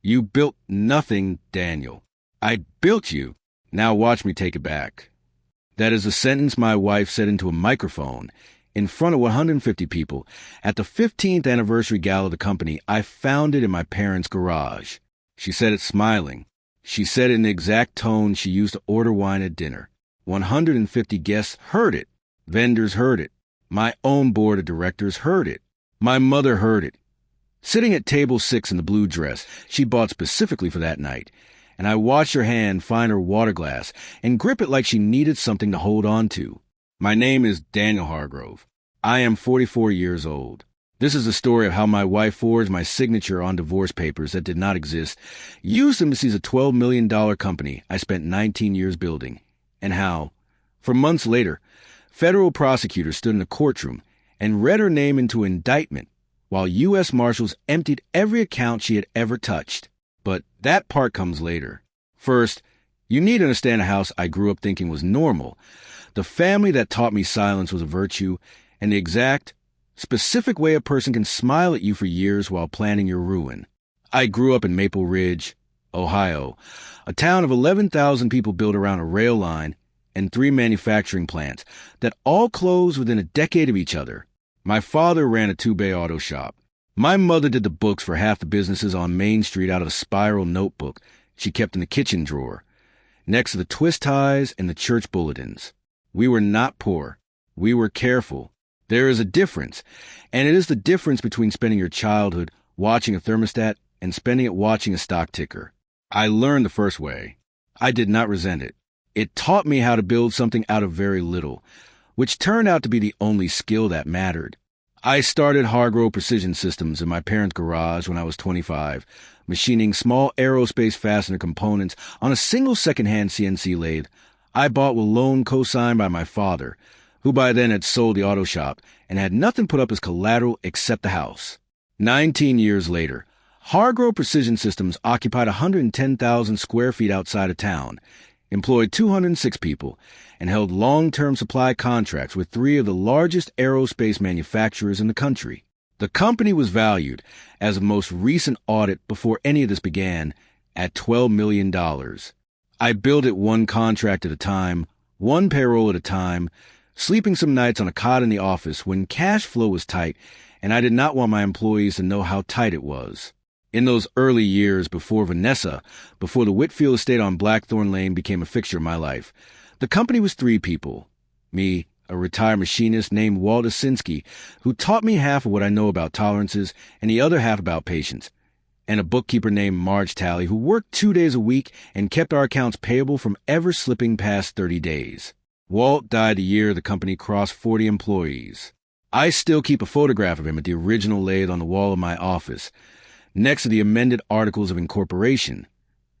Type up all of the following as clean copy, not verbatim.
You built nothing, Daniel. I built you. Now watch me take it back. That is a sentence my wife said into a microphone in front of 150 people at the 15th anniversary gala of the company I founded in my parents' garage. She said it smiling. She said it in the exact tone she used to order wine at dinner. 150 guests heard it. Vendors heard it. My own board of directors heard it. My mother heard it. Sitting at table 6 in the blue dress she bought specifically for that night, and I watched her hand find her water glass and grip it like she needed something to hold on to. My name is Daniel Hargrove. I am 44 years old. This is the story of how my wife forged my signature on divorce papers that did not exist, used them to seize a $12 million company I spent 19 years building, and how, for months later, federal prosecutors stood in a courtroom and read her name into indictment while U.S. Marshals emptied every account she had ever touched. But that part comes later. First, you need to understand a house I grew up thinking was normal, the family that taught me silence was a virtue, and the exact, specific way a person can smile at you for years while planning your ruin. I grew up in Maple Ridge, Ohio, a town of 11,000 people built around a rail line and 3 manufacturing plants that all closed within a decade of each other. My father ran a 2-bay auto shop. My mother did the books for half the businesses on Main Street out of a spiral notebook she kept in the kitchen drawer, next to the twist ties and the church bulletins. We were not poor. We were careful. There is a difference, and it is the difference between spending your childhood watching a thermostat and spending it watching a stock ticker. I learned the first way. I did not resent it. It taught me how to build something out of very little, which turned out to be the only skill that mattered. I started Hargrove Precision Systems in my parents' garage when I was 25, machining small aerospace fastener components on a single second-hand CNC lathe I bought with loan co-signed by my father, who by then had sold the auto shop and had nothing put up as collateral except the house. 19 years later, Hargrove Precision Systems occupied 110,000 square feet outside of town, employed 206 people, and held long-term supply contracts with 3 of the largest aerospace manufacturers in the country. The company was valued, as of most recent audit before any of this began, at $12 million. I built it one contract at a time, one payroll at a time, sleeping some nights on a cot in the office when cash flow was tight, and I did not want my employees to know how tight it was. In those early years before Vanessa, before the Whitfield estate on Blackthorn Lane became a fixture of my life, the company was 3 people. Me, a retired machinist named Walt Asinski, who taught me half of what I know about tolerances and the other half about patience, and a bookkeeper named Marge Talley, who worked 2 days a week and kept our accounts payable from ever slipping past 30 days. Walt died the year the company crossed 40 employees. I still keep a photograph of him at the original lathe on the wall of my office, next to the amended Articles of Incorporation,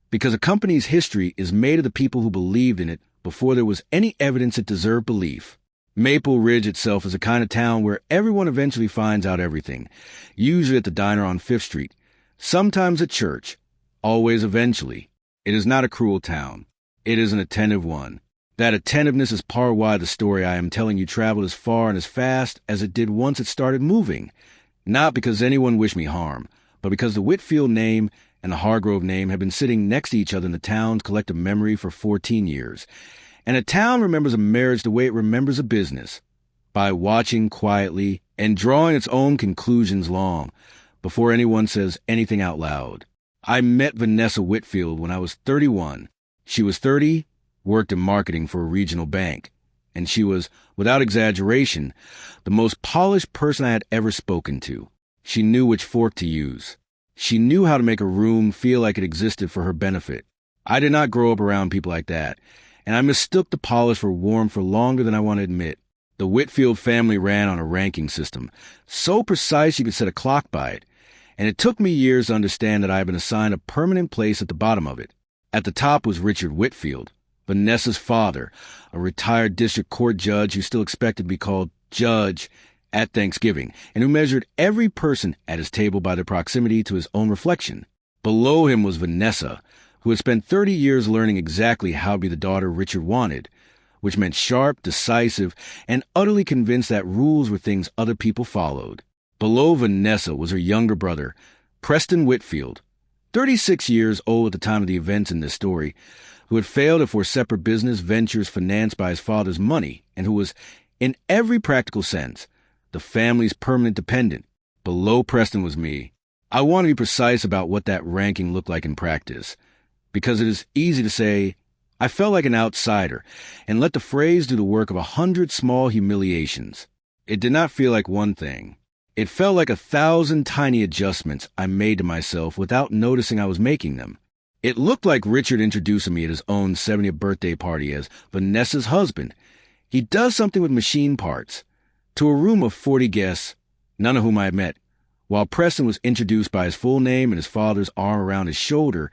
because a company's history is made of the people who believed in it before there was any evidence it deserved belief. Maple Ridge itself is a kind of town where everyone eventually finds out everything, usually at the diner on 5th Street, sometimes at church, always eventually. It is not a cruel town. It is an attentive one. That attentiveness is part why the story I am telling you traveled as far and as fast as it did once it started moving. Not because anyone wished me harm, but because the Whitfield name and the Hargrove name have been sitting next to each other in the town's collective memory for 14 years. And a town remembers a marriage the way it remembers a business, by watching quietly and drawing its own conclusions long, before anyone says anything out loud. I met Vanessa Whitfield when I was 31. She was 30, worked in marketing for a regional bank, and she was, without exaggeration, the most polished person I had ever spoken to. She knew which fork to use. She knew how to make a room feel like it existed for her benefit. I did not grow up around people like that, and I mistook the polish for warmth for longer than I want to admit. The Whitfield family ran on a ranking system, so precise you could set a clock by it, and it took me years to understand that I had been assigned a permanent place at the bottom of it. At the top was Richard Whitfield, Vanessa's father, a retired district court judge who still expected to be called Judge at Thanksgiving, and who measured every person at his table by their proximity to his own reflection. Below him was Vanessa, who had spent 30 years learning exactly how to be the daughter Richard wanted, which meant sharp, decisive, and utterly convinced that rules were things other people followed. Below Vanessa was her younger brother, Preston Whitfield, 36 years old at the time of the events in this story, who had failed for separate business ventures financed by his father's money, and who was, in every practical sense, the family's permanent dependent. Below Preston was me. I want to be precise about what that ranking looked like in practice, because it is easy to say, I felt like an outsider, and let the phrase do the work of 100 small humiliations. It did not feel like one thing. It felt like 1,000 tiny adjustments I made to myself without noticing I was making them. It looked like Richard introducing me at his own 70th birthday party as Vanessa's husband. He does something with machine parts. To a room of 40 guests, none of whom I had met, while Preston was introduced by his full name and his father's arm around his shoulder,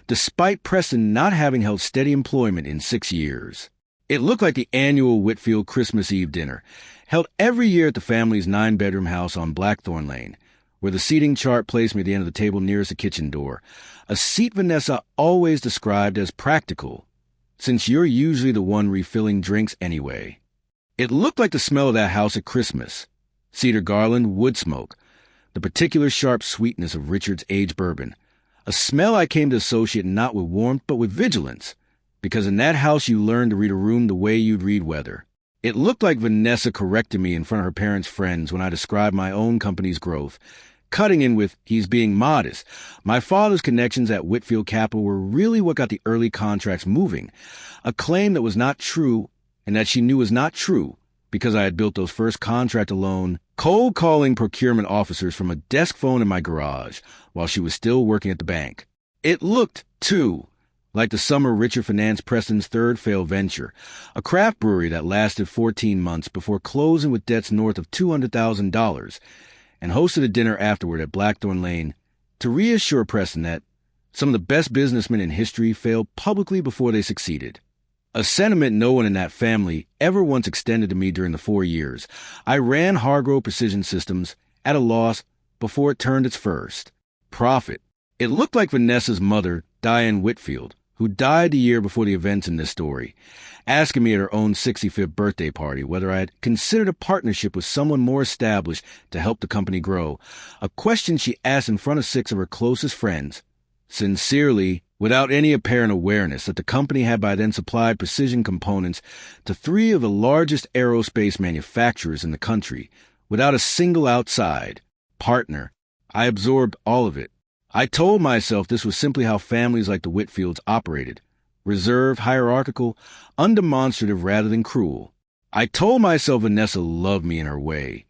despite Preston not having held steady employment in 6 years. It looked like the annual Whitfield Christmas Eve dinner, held every year at the family's 9-bedroom house on Blackthorn Lane, where the seating chart placed me at the end of the table nearest the kitchen door, a seat Vanessa always described as practical, since you're usually the one refilling drinks anyway. It looked like the smell of that house at Christmas. Cedar garland, wood smoke, the particular sharp sweetness of Richard's aged bourbon, a smell I came to associate not with warmth but with vigilance, because in that house you learned to read a room the way you'd read weather. It looked like Vanessa corrected me in front of her parents' friends when I described my own company's growth, cutting in with, he's being modest. My father's connections at Whitfield Capital were really what got the early contracts moving, a claim that was not true and that she knew was not true because I had built those first contract-alone, cold-calling procurement officers from a desk phone in my garage while she was still working at the bank. It looked, too, like the summer Richard financed Preston's third failed venture, a craft brewery that lasted 14 months before closing with debts north of $200,000, and hosted a dinner afterward at Blackthorn Lane to reassure Preston that some of the best businessmen in history failed publicly before they succeeded. A sentiment no one in that family ever once extended to me during the 4 years I ran Hargrove Precision Systems at a loss before it turned its first profit. It looked like Vanessa's mother, Diane Whitfield, who died the year before the events in this story, asking me at her own 65th birthday party whether I had considered a partnership with someone more established to help the company grow, a question she asked in front of 6 of her closest friends, sincerely, without any apparent awareness that the company had by then supplied precision components to 3 of the largest aerospace manufacturers in the country, without a single outside partner. I absorbed all of it. I told myself this was simply how families like the Whitfields operated, reserved, hierarchical, undemonstrative rather than cruel. I told myself Vanessa loved me in her way,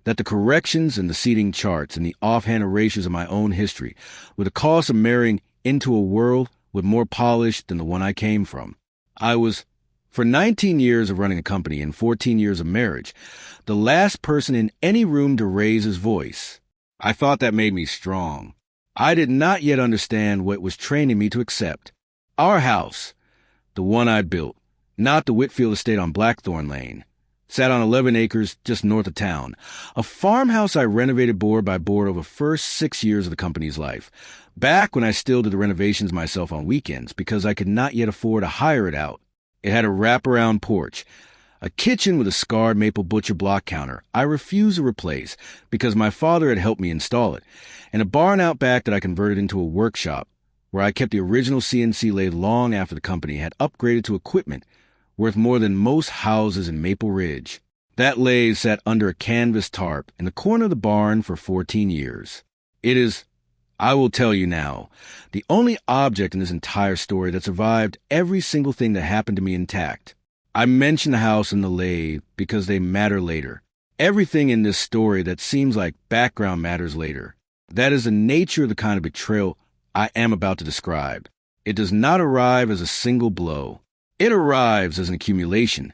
that the corrections in the seating charts and the offhand erasures of my own history were the cost of marrying into a world with more polish than the one I came from. I was, for 19 years of running a company and 14 years of marriage, the last person in any room to raise his voice. I thought that made me strong. I did not yet understand what it was training me to accept. Our house, the one I built, not the Whitfield estate on Blackthorn Lane, sat on 11 acres just north of town, a farmhouse I renovated board by board over the first 6 years of the company's life, back when I still did the renovations myself on weekends because I could not yet afford to hire it out. It had a wraparound porch, a kitchen with a scarred maple butcher block counter I refused to replace because my father had helped me install it, and a barn out back that I converted into a workshop where I kept the original CNC lathe long after the company had upgraded to equipment worth more than most houses in Maple Ridge. That lathe sat under a canvas tarp in the corner of the barn for 14 years. It is, I will tell you now, the only object in this entire story that survived every single thing that happened to me intact. I mention the house and the lathe because they matter later. Everything in this story that seems like background matters later. That is the nature of the kind of betrayal I am about to describe. It does not arrive as a single blow. It arrives as an accumulation,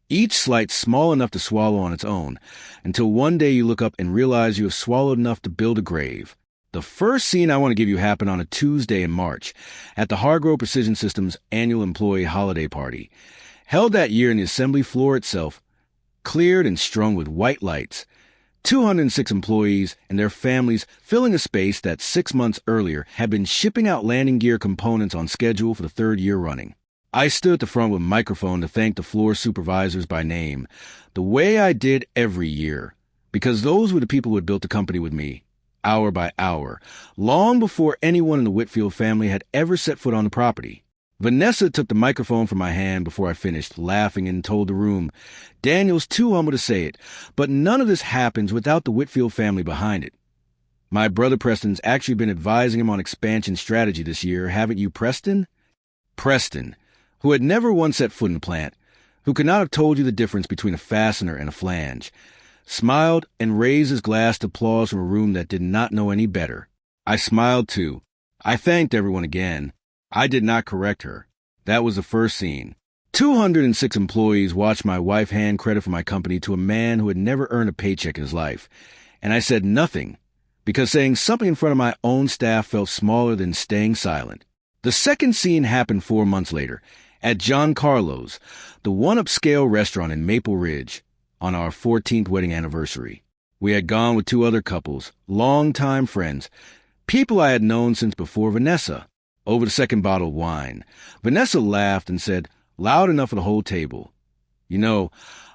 each slight small enough to swallow on its own, until one day you look up and realize you have swallowed enough to build a grave. The first scene I want to give you happened on a Tuesday in March at the Hargrove Precision Systems annual employee holiday party, held that year in the assembly floor itself, cleared and strung with white lights, 206 employees and their families filling a space that 6 months earlier had been shipping out landing gear components on schedule for the 3rd year running. I stood at the front with a microphone to thank the floor supervisors by name, the way I did every year, because those were the people who had built the company with me. hour by hour, long before anyone in the Whitfield family had ever set foot on the property. Vanessa took the microphone from my hand before I finished, laughing, and told the room, "Daniel's too humble to say it, but none of this happens without the Whitfield family behind it. My brother Preston's actually been advising him on expansion strategy this year, haven't you, Preston?" Preston, who had never once set foot in the plant, who could not have told you the difference between a fastener and a flange, smiled and raised his glass to applause from a room that did not know any better. I smiled too. I thanked everyone again. I did not correct her. That was the first scene. 206 employees watched my wife hand credit for my company to a man who had never earned a paycheck in his life. And I said nothing, because saying something in front of my own staff felt smaller than staying silent. The second scene happened 4 months later, at John Carlo's, the one upscale restaurant in Maple Ridge, on our 14th wedding anniversary. We had gone with 2 other couples, longtime friends, people I had known since before Vanessa. Over the second bottle of wine, Vanessa laughed and said, loud enough for the whole table, "You know,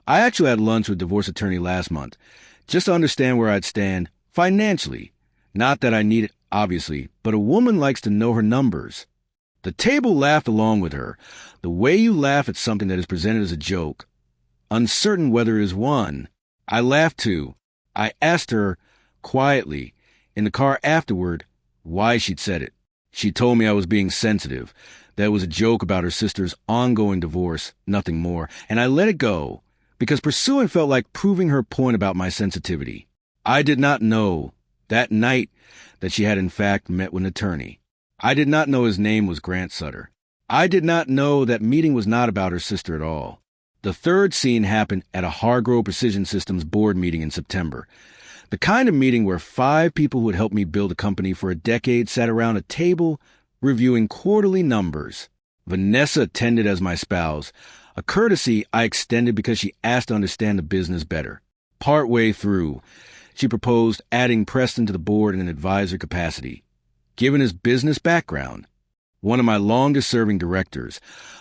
I actually had lunch with a divorce attorney last month, just to understand where I'd stand financially. Not that I need it, obviously, but a woman likes to know her numbers." The table laughed along with her, the way you laugh at something that is presented as a joke, uncertain whether it is one. I laughed too. I asked her, quietly, in the car afterward, why she'd said it. She told me I was being sensitive, that it was a joke about her sister's ongoing divorce, nothing more, and I let it go, because pursuing felt like proving her point about my sensitivity. I did not know, that night, that she had in fact met with an attorney. I did not know his name was Grant Sutter. I did not know that meeting was not about her sister at all. The third scene happened at a Hargrove Precision Systems board meeting in September. The kind of meeting where 5 people who had helped me build a company for a decade sat around a table reviewing quarterly numbers. Vanessa attended as my spouse, a courtesy I extended because she asked to understand the business better. Partway through, she proposed adding Preston to the board in an advisor capacity. Given his business background, one of my longest-serving directors,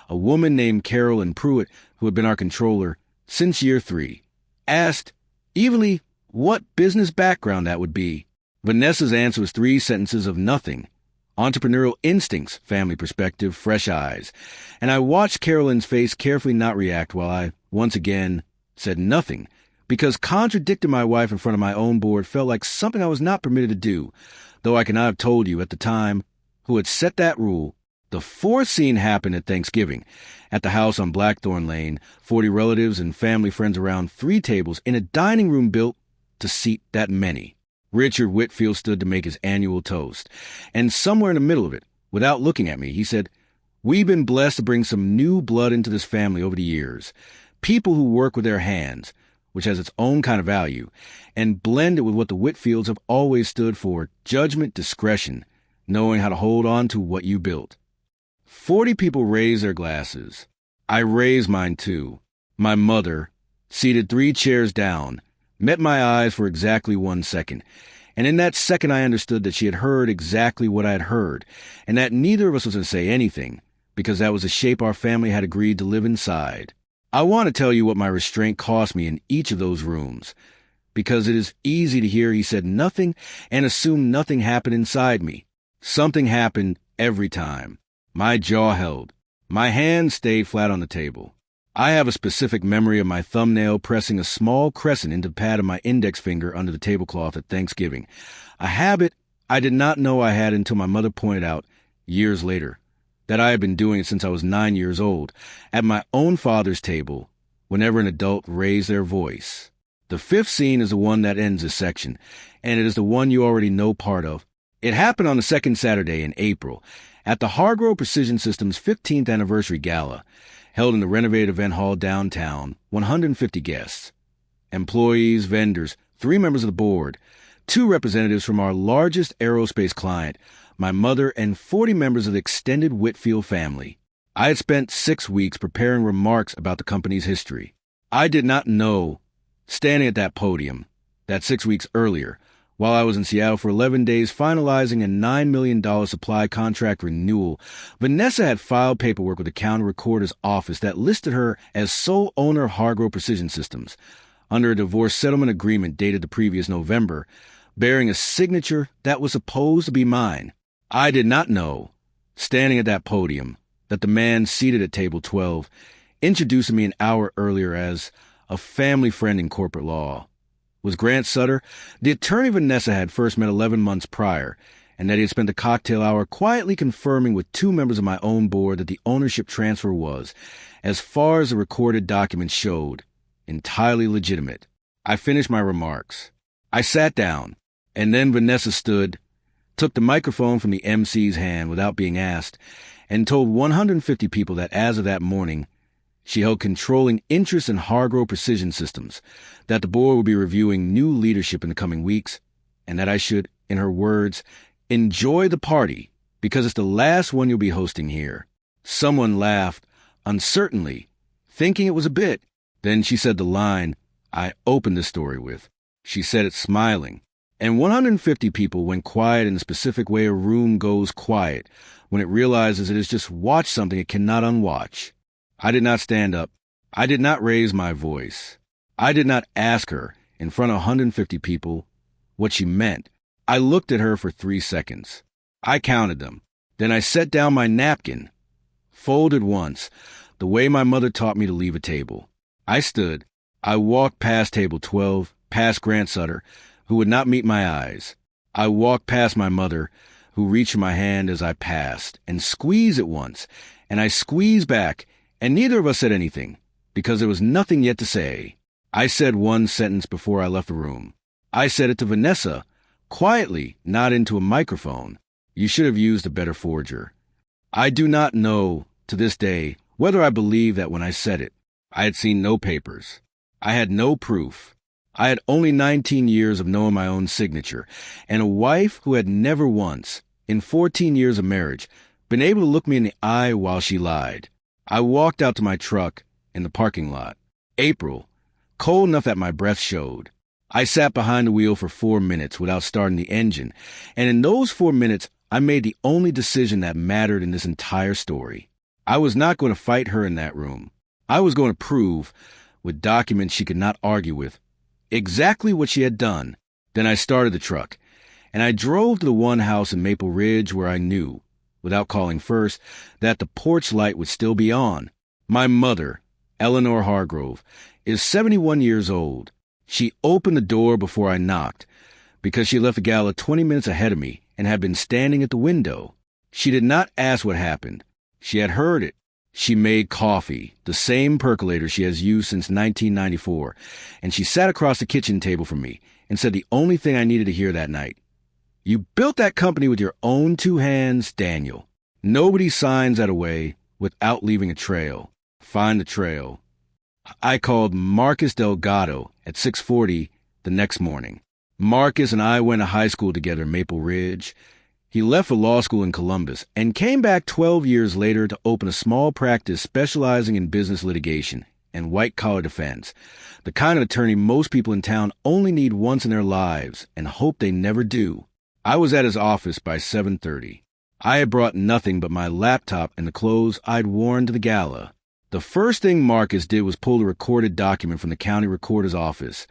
a woman named Carolyn Pruitt, who had been our controller since year 3, asked evenly what business background that would be. Vanessa's answer was 3 sentences of nothing. Entrepreneurial instincts, family perspective, fresh eyes. And I watched Carolyn's face carefully not react while I, once again, said nothing, because contradicting my wife in front of my own board felt like something I was not permitted to do, though I cannot have told you at the time who had set that rule. The fourth scene happened at Thanksgiving, at the house on Blackthorn Lane, 40 relatives and family friends around 3 tables in a dining room built to seat that many. Richard Whitfield stood to make his annual toast, and somewhere in the middle of it, without looking at me, he said, "We've been blessed to bring some new blood into this family over the years, people who work with their hands, which has its own kind of value, and blend it with what the Whitfields have always stood for, judgment, discretion, knowing how to hold on to what you built." 40 people raised their glasses. I raised mine too. My mother, seated 3 chairs down, met my eyes for exactly 1 second, and in that second I understood that she had heard exactly what I had heard, and that neither of us was going to say anything, because that was the shape our family had agreed to live inside. I want to tell you what my restraint cost me in each of those rooms, because it is easy to hear he said nothing and assume nothing happened inside me. Something happened every time. My jaw held. My hand stayed flat on the table. I have a specific memory of my thumbnail pressing a small crescent into the pad of my index finger under the tablecloth at Thanksgiving, a habit I did not know I had until my mother pointed out, years later, that I had been doing it since I was 9 years old, at my own father's table, whenever an adult raised their voice. The 5th scene is the one that ends this section, and it is the one you already know part of. It happened on the 2nd Saturday in April, at the Hargrove Precision Systems 15th anniversary gala, held in the renovated event hall downtown, 150 guests. Employees, vendors, 3 members of the board, 2 representatives from our largest aerospace client, my mother, and 40 members of the extended Whitfield family. I had spent 6 weeks preparing remarks about the company's history. I did not know, standing at that podium, that 6 weeks earlier, while I was in Seattle for 11 days finalizing a $9 million supply contract renewal, Vanessa had filed paperwork with the county recorder's office that listed her as sole owner of Hargrove Precision Systems. Under a divorce settlement agreement dated the previous November, bearing a signature that was supposed to be mine. I did not know, standing at that podium, that the man seated at table 12, introducing me an hour earlier as a family friend in corporate law, was Grant Sutter, the attorney Vanessa had first met 11 months prior, and that he had spent the cocktail hour quietly confirming with two members of my own board that the ownership transfer was, as far as the recorded documents showed, entirely legitimate. I finished my remarks. I sat down, and then Vanessa stood, took the microphone from the MC's hand without being asked, and told 150 people that as of that morning, she held controlling interest in Hargrove Precision Systems, that the board would be reviewing new leadership in the coming weeks, and that I should, in her words, enjoy the party because it's the last one you'll be hosting here. Someone laughed, uncertainly, thinking it was a bit. Then she said the line I opened the story with. She said it smiling. And 150 people went quiet in the specific way a room goes quiet when it realizes it has just watched something it cannot unwatch. I did not stand up. I did not raise my voice. I did not ask her, in front of 150 people, what she meant. I looked at her for 3 seconds. I counted them. Then I set down my napkin, folded once, the way my mother taught me to leave a table. I stood. I walked past table 12, past Grant Sutter, who would not meet my eyes. I walked past my mother, who reached for my hand as I passed, and squeezed it once, and I squeezed back, and neither of us said anything, because there was nothing yet to say. I said one sentence before I left the room. I said it to Vanessa, quietly, not into a microphone. You should have used a better forger. I do not know, to this day, whether I believe that when I said it. I had seen no papers. I had no proof. I had only 19 years of knowing my own signature, and a wife who had never once, in 14 years of marriage, been able to look me in the eye while she lied. I walked out to my truck in the parking lot. April, cold enough that my breath showed. I sat behind the wheel for 4 minutes without starting the engine, and in those 4 minutes, I made the only decision that mattered in this entire story. I was not going to fight her in that room. I was going to prove, with documents she could not argue with, exactly what she had done. Then I started the truck, and I drove to the one house in Maple Ridge where I knew, without calling first, that the porch light would still be on. My mother, Eleanor Hargrove, is 71 years old. She opened the door before I knocked, because she left the gala 20 minutes ahead of me and had been standing at the window. She did not ask what happened. She had heard it. She made coffee, the same percolator she has used since 1994, and she sat across the kitchen table from me and said the only thing I needed to hear that night. You built that company with your own 2 hands, Daniel. Nobody signs that away without leaving a trail. Find the trail. I called Marcus Delgado at 6:40 the next morning. Marcus and I went to high school together in Maple Ridge. He left for law school in Columbus and came back 12 years later to open a small practice specializing in business litigation and white-collar defense, the kind of attorney most people in town only need once in their lives and hope they never do. I was at his office by 7:30. I had brought nothing but my laptop and the clothes I'd worn to the gala. The first thing Marcus did was pull a recorded document from the county recorder's office,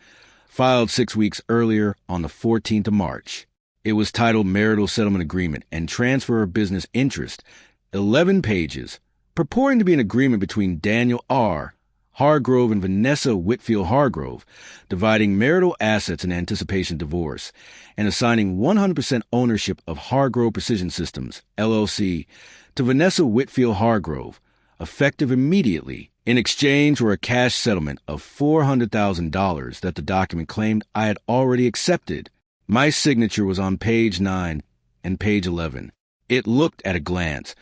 filed 6 weeks earlier on the 14th of March. It was titled Marital Settlement Agreement and Transfer of Business Interest, 11 pages, purporting to be an agreement between Daniel R. Hargrove and Vanessa Whitfield Hargrove, dividing marital assets in anticipation of divorce, and assigning 100% ownership of Hargrove Precision Systems, LLC, to Vanessa Whitfield Hargrove, effective immediately, in exchange for a cash settlement of $400,000 that the document claimed I had already accepted. My signature was on page 9 and page 11. It looked at a glance,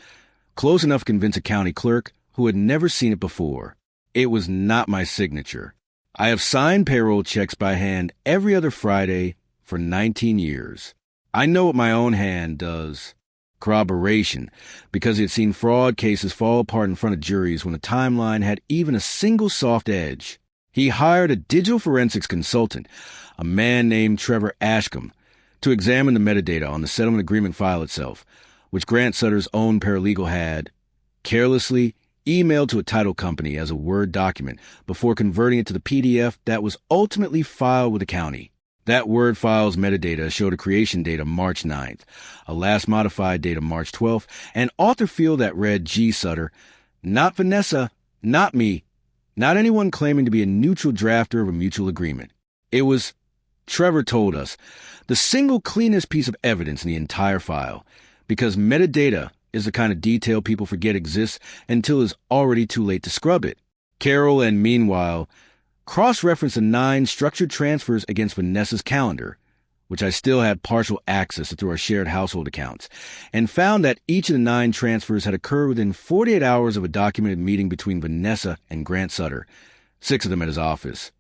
close enough to convince a county clerk who had never seen it before. It was not my signature. I have signed payroll checks by hand every other Friday for 19 years. I know what my own hand does. Corroboration, because he had seen fraud cases fall apart in front of juries when the timeline had even a single soft edge. He hired a digital forensics consultant, a man named Trevor Ashcombe, to examine the metadata on the settlement agreement file itself, which Grant Sutter's own paralegal had carelessly emailed to a title company as a Word document before converting it to the PDF that was ultimately filed with the county. That word file's metadata showed a creation date of March 9th, a last modified date of March 12th, and author field that read G. Sutter, not Vanessa, not me, not anyone claiming to be a neutral drafter of a mutual agreement. It was, Trevor told us, the single cleanest piece of evidence in the entire file, because metadata is the kind of detail people forget exists until it's already too late to scrub it. Carol and meanwhile cross-referenced the 9 structured transfers against Vanessa's calendar, which I still had partial access to through our shared household accounts, and found that each of the 9 transfers had occurred within 48 hours of a documented meeting between Vanessa and Grant Sutter, 6 of them at his office.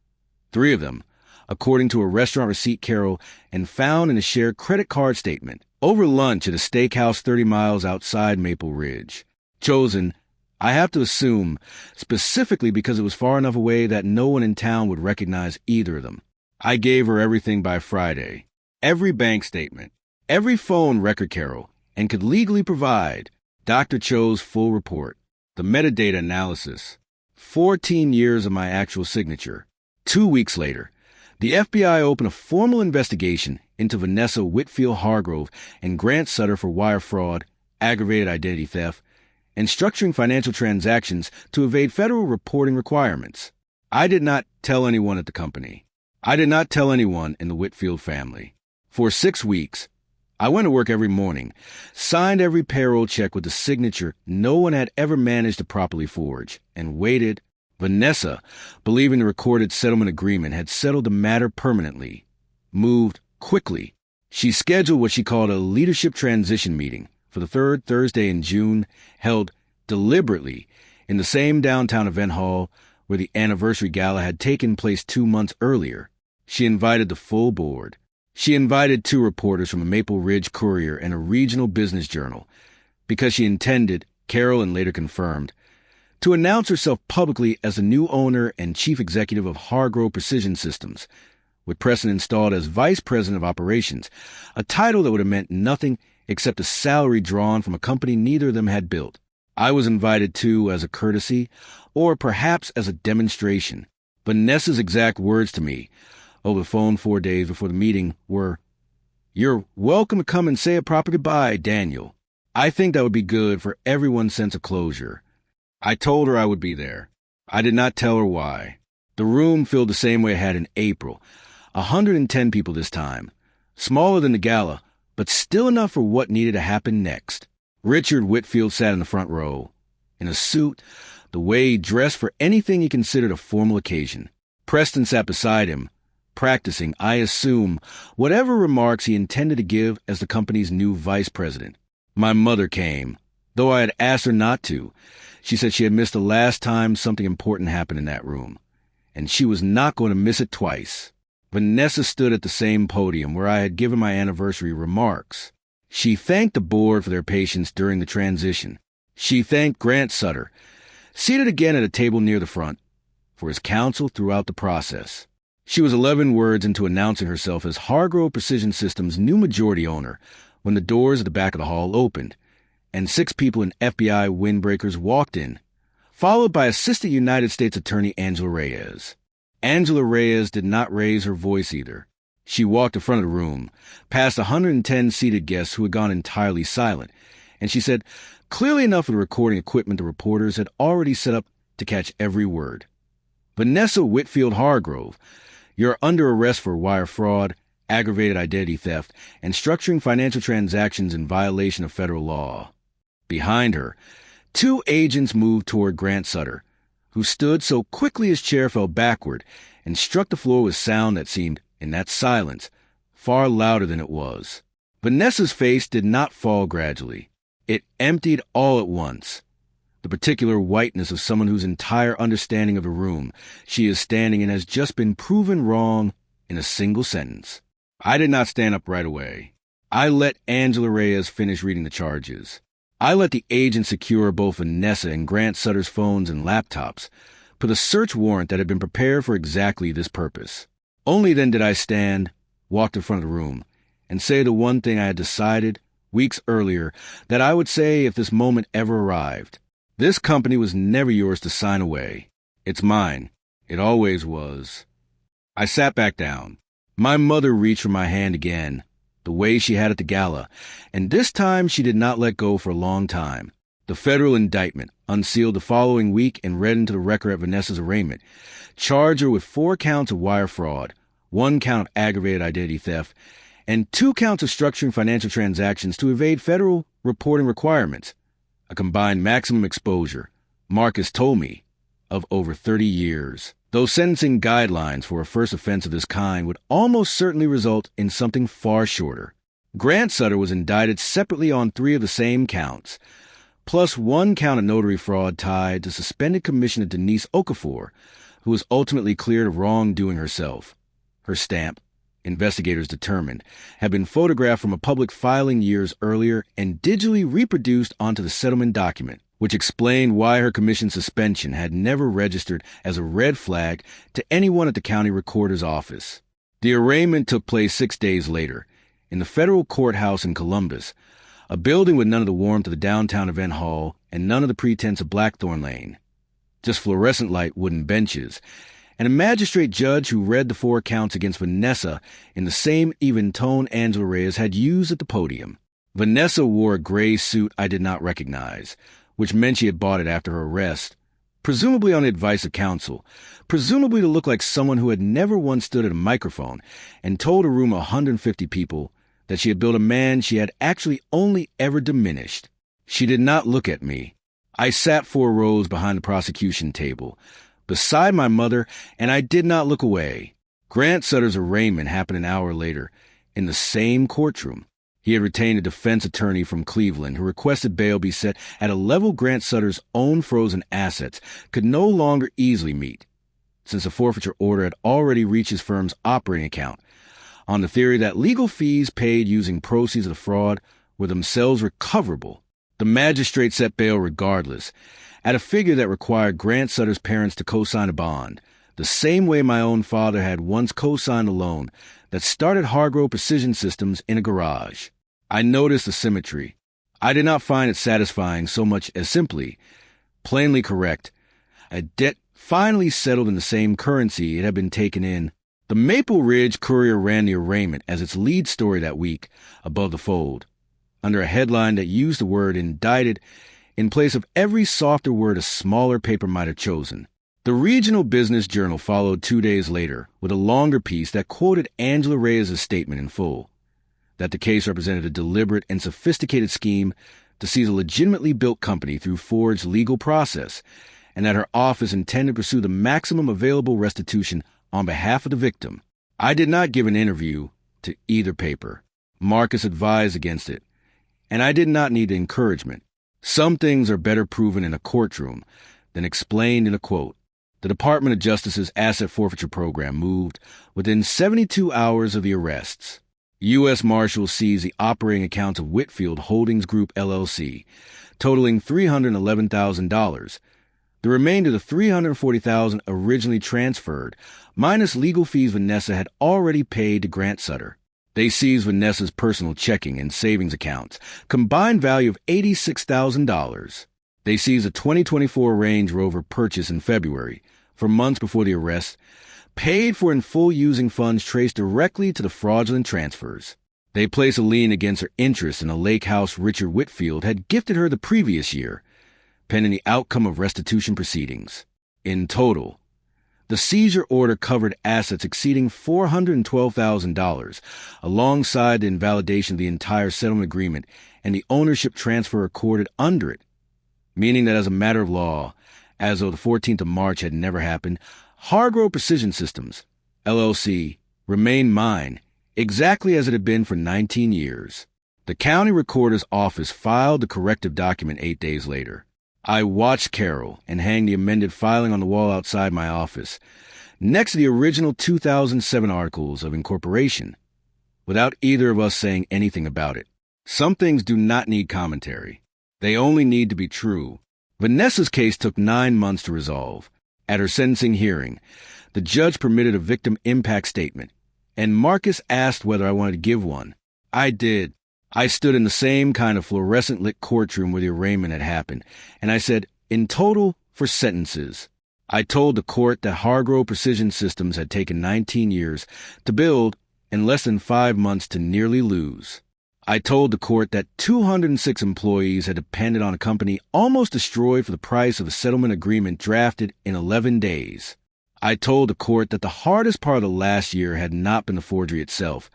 3 of them, according to a restaurant receipt Carol, and found in a shared credit card statement, over lunch at a steakhouse 30 miles outside Maple Ridge. Chosen, I have to assume, specifically because it was far enough away that no one in town would recognize either of them. I gave her everything by Friday. Every bank statement, every phone record Carol, and could legally provide Dr. Cho's full report, the metadata analysis, 14 years of my actual signature. 2 weeks later, the FBI opened a formal investigation into Vanessa Whitfield Hargrove and Grant Sutter for wire fraud, aggravated identity theft, and structuring financial transactions to evade federal reporting requirements. I did not tell anyone at the company. I did not tell anyone in the Whitfield family. For 6 weeks, I went to work every morning, signed every payroll check with a signature no one had ever managed to properly forge, and waited. Vanessa, believing the recorded settlement agreement had settled the matter permanently, moved quickly. She scheduled what she called a leadership transition meeting for the 3rd Thursday in June, held deliberately in the same downtown event hall where the anniversary gala had taken place 2 months earlier. She invited the full board. She invited 2 reporters from a Maple Ridge Courier and a regional business journal, because she intended, Carol and later confirmed, to announce herself publicly as the new owner and chief executive of Hargrove Precision Systems, with Preston installed as vice president of operations, a title that would have meant nothing except a salary drawn from a company neither of them had built. I was invited too as a courtesy, or perhaps as a demonstration. Vanessa's exact words to me over the phone 4 days before the meeting were, "You're welcome to come and say a proper goodbye, Daniel. I think that would be good for everyone's sense of closure." I told her I would be there. I did not tell her why. The room filled the same way it had in April, 110 people this time, smaller than the gala, but still enough for what needed to happen next. Richard Whitfield sat in the front row, in a suit, the way he dressed for anything he considered a formal occasion. Preston sat beside him, practicing, I assume, whatever remarks he intended to give as the company's new vice president. My mother came, though I had asked her not to. She said she had missed the last time something important happened in that room, and she was not going to miss it twice. Vanessa stood at the same podium where I had given my anniversary remarks. She thanked the board for their patience during the transition. She thanked Grant Sutter, seated again at a table near the front, for his counsel throughout the process. She was 11 words into announcing herself as Hargrove Precision Systems' new majority owner when the doors at the back of the hall opened, and 6 people in FBI windbreakers walked in, followed by Assistant United States Attorney Angela Reyes. Angela Reyes did not raise her voice either. She walked to the front of the room, past 110 seated guests who had gone entirely silent, and she said, clearly enough for the recording equipment the reporters had already set up to catch every word, "Vanessa Whitfield Hargrove, you're under arrest for wire fraud, aggravated identity theft, and structuring financial transactions in violation of federal law." Behind her, 2 agents moved toward Grant Sutter, who stood so quickly his chair fell backward and struck the floor with sound that seemed, in that silence, far louder than it was. Vanessa's face did not fall gradually. It emptied all at once. The particular whiteness of someone whose entire understanding of the room she is standing in has just been proven wrong in a single sentence. I did not stand up right away. I let Angela Reyes finish reading the charges. I let the agent secure both Vanessa and Grant Sutter's phones and laptops, put a search warrant that had been prepared for exactly this purpose. Only then did I stand, walk to the front of the room, and say the one thing I had decided, weeks earlier, that I would say if this moment ever arrived. This company was never yours to sign away. It's mine. It always was. I sat back down. My mother reached for my hand again, the way she had at the gala, and this time she did not let go for a long time. The federal indictment, unsealed the following week and read into the record at Vanessa's arraignment, charged her with 4 counts of wire fraud, 1 count of aggravated identity theft, and 2 counts of structuring financial transactions to evade federal reporting requirements. A combined maximum exposure, Marcus told me, of over 30 years. Though sentencing guidelines for a first offense of this kind would almost certainly result in something far shorter. Grant Sutter was indicted separately on 3 of the same counts, plus 1 count of notary fraud tied to suspended Commissioner Denise Okafor, who was ultimately cleared of wrongdoing herself. Her stamp, investigators determined, had been photographed from a public filing years earlier and digitally reproduced onto the settlement document, which explained why her commission suspension had never registered as a red flag to anyone at the county recorder's office. The arraignment took place 6 days later, in the federal courthouse in Columbus, a building with none of the warmth of the downtown event hall and none of the pretense of Blackthorn Lane. Just fluorescent light wooden benches, and a magistrate judge who read the 4 counts against Vanessa in the same even tone Angela Reyes had used at the podium. Vanessa wore a gray suit I did not recognize, which meant she had bought it after her arrest, presumably on the advice of counsel, presumably to look like someone who had never once stood at a microphone and told a room of 150 people that she had built a man she had actually only ever diminished. She did not look at me. I sat 4 rows behind the prosecution table, beside my mother, and I did not look away. Grant Sutter's arraignment happened an hour later, in the same courtroom. He had retained a defense attorney from Cleveland who requested bail be set at a level Grant Sutter's own frozen assets could no longer easily meet, since the forfeiture order had already reached his firm's operating account, on the theory that legal fees paid using proceeds of the fraud were themselves recoverable. The magistrate set bail regardless, at a figure that required Grant Sutter's parents to co-sign a bond, the same way my own father had once co-signed a loan that started Hargrove Precision Systems in a garage. I noticed the symmetry. I did not find it satisfying so much as simply, plainly correct, a debt finally settled in the same currency it had been taken in. The Maple Ridge Courier ran the arraignment as its lead story that week, above the fold, under a headline that used the word indicted in place of every softer word a smaller paper might have chosen. The Regional Business Journal followed 2 days later with a longer piece that quoted Angela Reyes' statement in full, that the case represented a deliberate and sophisticated scheme to seize a legitimately built company through forged legal process, and that her office intended to pursue the maximum available restitution on behalf of the victim. I did not give an interview to either paper. Marcus advised against it, and I did not need encouragement. Some things are better proven in a courtroom than explained in a quote. The Department of Justice's asset forfeiture program moved within 72 hours of the arrests. U.S. Marshals seized the operating accounts of Whitfield Holdings Group, LLC, totaling $311,000. The remainder of the $340,000 originally transferred, minus legal fees Vanessa had already paid to Grant Sutter. They seized Vanessa's personal checking and savings accounts, combined value of $86,000. They seized a 2024 Range Rover purchase in February, for months before the arrest, paid for in full using funds traced directly to the fraudulent transfers. They placed a lien against her interest in a lake house Richard Whitfield had gifted her the previous year, pending the outcome of restitution proceedings. In total, the seizure order covered assets exceeding $412,000, alongside the invalidation of the entire settlement agreement and the ownership transfer accorded under it, meaning that as a matter of law, as though the 14th of March had never happened, Hargrove Precision Systems, LLC, remained mine, exactly as it had been for 19 years. The county recorder's office filed the corrective document 8 days later. I watched Carol and hanged the amended filing on the wall outside my office, next to the original 2007 articles of incorporation, without either of us saying anything about it. Some things do not need commentary. They only need to be true. Vanessa's case took 9 months to resolve. At her sentencing hearing, the judge permitted a victim impact statement, and Marcus asked whether I wanted to give one. I did. I stood in the same kind of fluorescent-lit courtroom where the arraignment had happened, and I said, in total, for sentences. I told the court that Hargrove Precision Systems had taken 19 years to build and less than 5 months to nearly lose. I told the court that 206 employees had depended on a company almost destroyed for the price of a settlement agreement drafted in 11 days. I told the court that the hardest part of the last year had not been the forgery itself,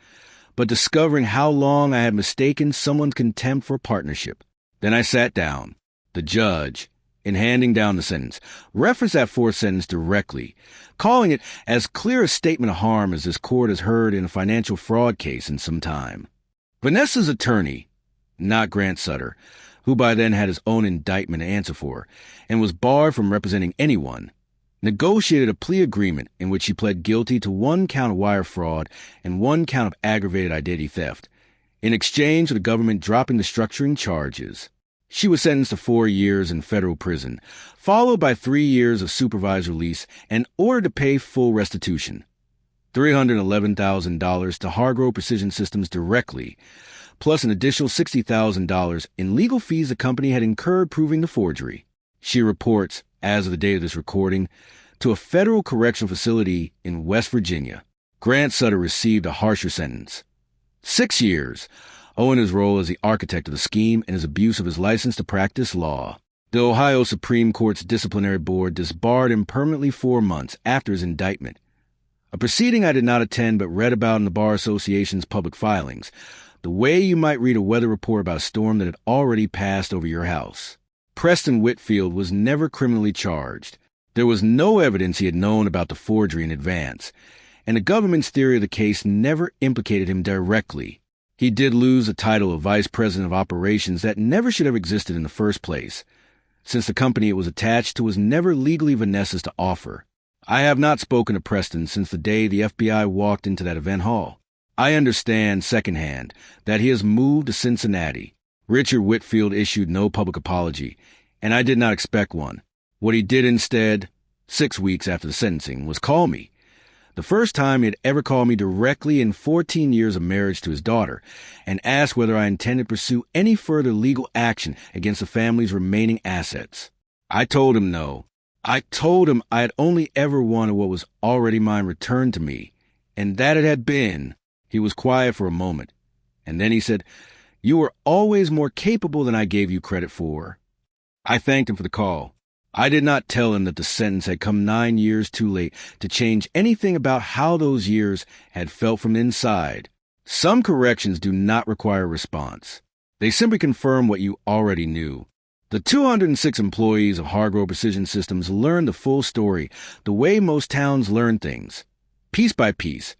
but discovering how long I had mistaken someone's contempt for partnership. Then I sat down. The judge, in handing down the sentence, referenced that fourth sentence directly, calling it as clear a statement of harm as this court has heard in a financial fraud case in some time. Vanessa's attorney, not Grant Sutter, who by then had his own indictment to answer for, and was barred from representing anyone, negotiated a plea agreement in which she pled guilty to 1 count of wire fraud and 1 count of aggravated identity theft, in exchange for the government dropping the structuring charges. She was sentenced to 4 years in federal prison, followed by 3 years of supervised release and ordered to pay full restitution, $311,000 to Hargrove Precision Systems directly, plus an additional $60,000 in legal fees the company had incurred proving the forgery. She reports, as of the date of this recording, to a federal correctional facility in West Virginia. Grant Sutter received a harsher sentence. 6 years, owing his role as the architect of the scheme and his abuse of his license to practice law. The Ohio Supreme Court's disciplinary board disbarred him permanently 4 months after his indictment, a proceeding I did not attend but read about in the Bar Association's public filings, the way you might read a weather report about a storm that had already passed over your house. Preston Whitfield was never criminally charged. There was no evidence he had known about the forgery in advance, and the government's theory of the case never implicated him directly. He did lose the title of Vice President of Operations that never should have existed in the first place, since the company it was attached to was never legally Vanessa's to offer. I have not spoken to Preston since the day the FBI walked into that event hall. I understand secondhand that he has moved to Cincinnati. Richard Whitfield issued no public apology, and I did not expect one. What he did instead, 6 weeks after the sentencing, was call me. The first time he had ever called me directly in 14 years of marriage to his daughter, and asked whether I intended to pursue any further legal action against the family's remaining assets. I told him no. I told him I had only ever wanted what was already mine returned to me, and that it had been. He was quiet for a moment, and then he said, "You were always more capable than I gave you credit for." I thanked him for the call. I did not tell him that the sentence had come 9 years too late to change anything about how those years had felt from inside. Some corrections do not require a response. They simply confirm what you already knew. The 206 employees of Hargrove Precision Systems learned the full story the way most towns learn things, piece by piece,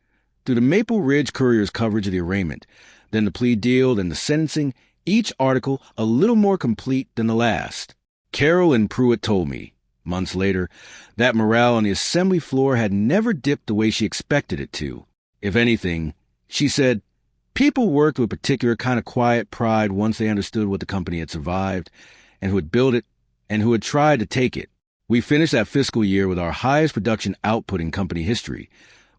through the Maple Ridge Courier's coverage of the arraignment, then the plea deal, then the sentencing, each article a little more complete than the last. Carol and Pruitt told me, months later, that morale on the assembly floor had never dipped the way she expected it to. If anything, she said, people worked with a particular kind of quiet pride once they understood what the company had survived, and who had built it, and who had tried to take it. We finished that fiscal year with our highest production output in company history,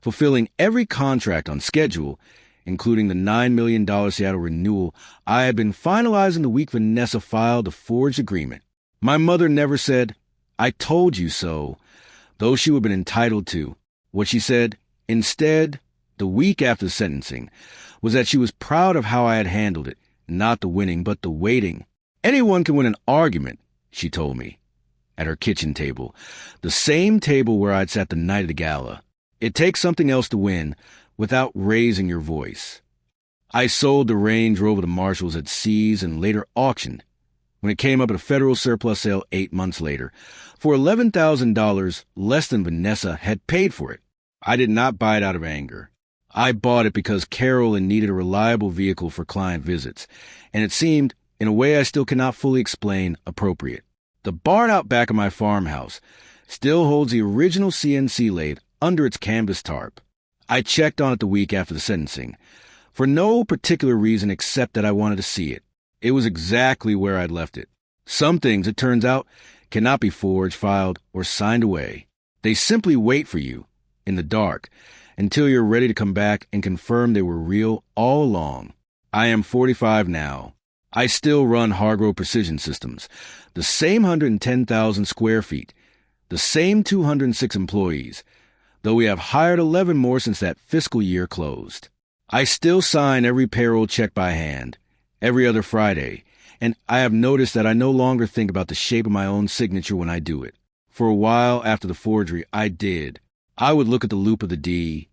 fulfilling every contract on schedule, including the $9 million Seattle renewal I had been finalizing the week Vanessa filed the forged agreement. My mother never said, "I told you so," though she would have been entitled to. What she said, instead, the week after the sentencing, was that she was proud of how I had handled it, not the winning, but the waiting. Anyone can win an argument, she told me, at her kitchen table, the same table where I'd sat the night of the gala. It takes something else to win without raising your voice. I sold the Range Rover the marshals had seized and later auctioned, when it came up at a federal surplus sale 8 months later, for $11,000 less than Vanessa had paid for it. I did not buy it out of anger. I bought it because Carolyn needed a reliable vehicle for client visits, and it seemed, in a way I still cannot fully explain, appropriate. The barn out back of my farmhouse still holds the original CNC lathe under its canvas tarp. I checked on it the week after the sentencing, for no particular reason except that I wanted to see it. It was exactly where I'd left it. Some things, it turns out, cannot be forged, filed, or signed away. They simply wait for you, in the dark, until you're ready to come back and confirm they were real all along. I am 45 now. I still run Hargrove Precision Systems, the same 110,000 square feet, the same 206 employees, though we have hired 11 more since that fiscal year closed. I still sign every payroll check by hand, every other Friday, and I have noticed that I no longer think about the shape of my own signature when I do it. For a while after the forgery, I did. I would look at the loop of the D,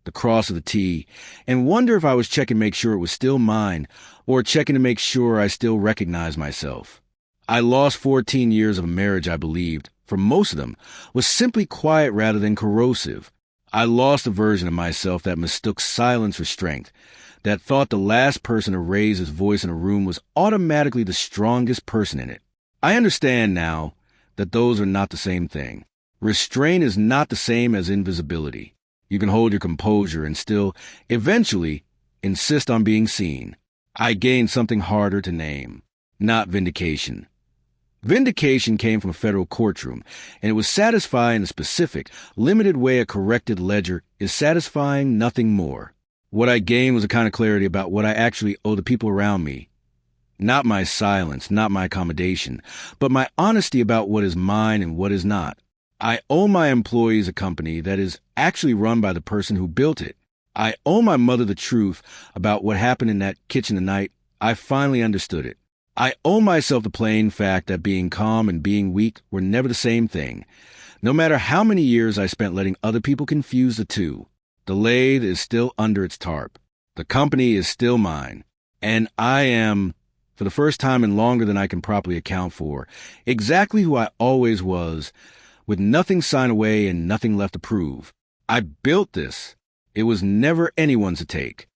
the cross of the T, and wonder if I was checking to make sure it was still mine, or checking to make sure I still recognized myself. I lost 14 years of a marriage I believed, for most of them, was simply quiet rather than corrosive. I lost a version of myself that mistook silence for strength, that thought the last person to raise his voice in a room was automatically the strongest person in it. I understand now that those are not the same thing. Restraint is not the same as invisibility. You can hold your composure and still, eventually, insist on being seen. I gained something harder to name, not vindication. Vindication came from a federal courtroom, and it was satisfying in a specific, limited way a corrected ledger is satisfying nothing more. What I gained was a kind of clarity about what I actually owe the people around me. Not my silence, not my accommodation, but my honesty about what is mine and what is not. I owe my employees a company that is actually run by the person who built it. I owe my mother the truth about what happened in that kitchen the night I finally understood it. I owe myself the plain fact that being calm and being weak were never the same thing. No matter how many years I spent letting other people confuse the two, the lathe is still under its tarp. The company is still mine. And I am, for the first time and longer than I can properly account for, exactly who I always was, with nothing signed away and nothing left to prove. I built this. It was never anyone's to take.